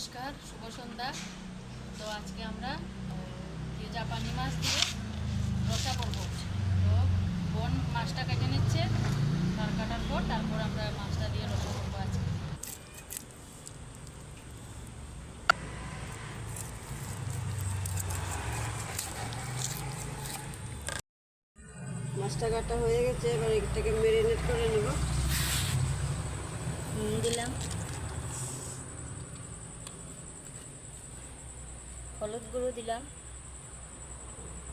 নমস্কার, শুভ সন্ধ্যা। তো আজকে আমরা জাপানি মাছ দিয়ে রসা করব। তো বোন মাছটা কেটে নিচ্ছে, কাটার পর তারপর আমরা মাছটা দিয়ে রসা করবো আজকে। মাছটা কাটা হয়ে গেছে, এবার এটাকে ম্যারিনেট করে নেব। দিলাম হলুদ গুঁড়ো, দিলাম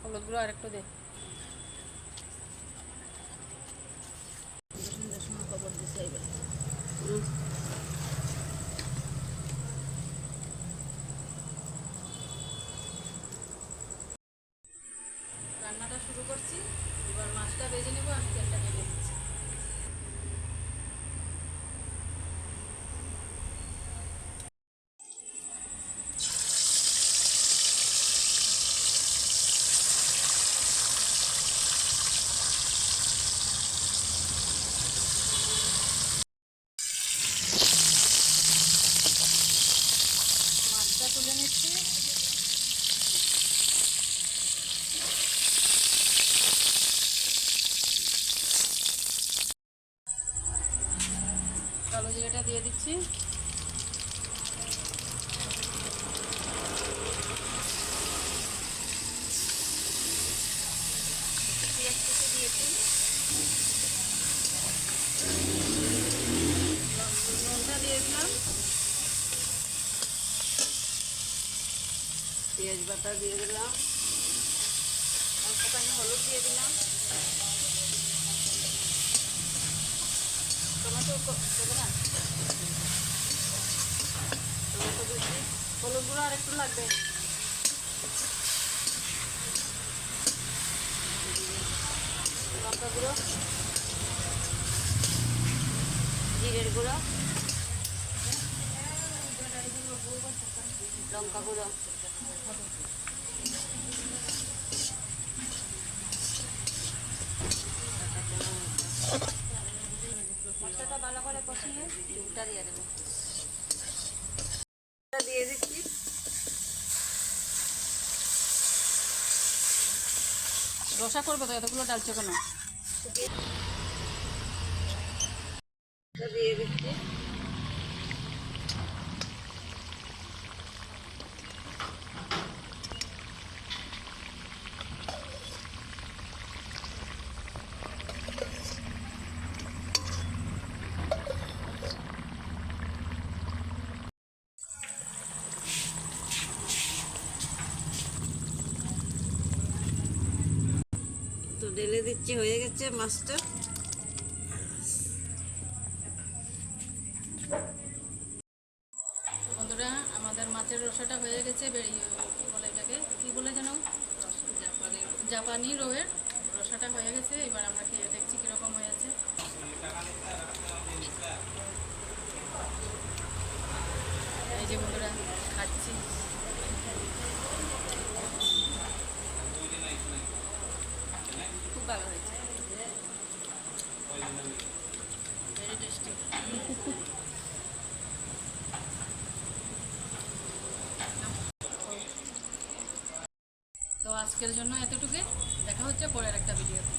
হলুদ গুঁড়ো, আরেকটু দে। খবর দিচ্ছে এবার। রান্নাটা শুরু করছি, এবার মাছটা ভেজে নেবো। আমি তেলটা ঢেলে দিচ্ছি। মাছটা তুলে নিচ্ছি। কালো জিরাটা দিয়ে দিচ্ছি। পেঁয়াজ কুচি দিয়েছি, লঙ্কা দিয়ে দিলাম, পেঁয়াজ বাটা দিয়ে দিলাম, অল্পখানি হলুদ দিয়ে দিলাম, টমেটো দেবো না, টমেটো দিচ্ছি, হলুদ গুঁড়ো আর একটু লাগবে, লঙ্কা গুঁড়ো, জিরের গুঁড়ো, লঙ্কা গুঁড়ো, মশলাটা ভালো করে কষিয়ে ঝুলটা দিয়ে দেবো। দিয়ে দিচ্ছি। রসা করবো তো, এতগুলো ডালছে কেন? দিয়ে দিচ্ছি। তো ঢেলে দিচ্ছি, হয়ে গেছে মাছটা। বন্ধুরা, আমাদের মাছের রসাটা হয়ে গেছে। কী বলে এটাকে, কী বলে যেন, জাপানি রোয়ের রসাটা হয়ে গেছে। এবার আমরা খেয়ে দেখছি কীরকম হয়েছে। এই যে বন্ধুরা, খাচ্ছি। খুব ভালো হয়েছে, ভেরি টেস্টি। তো আজকের জন্য এতটুকুই। দেখা হচ্ছে পরের একটা ভিডিওতে।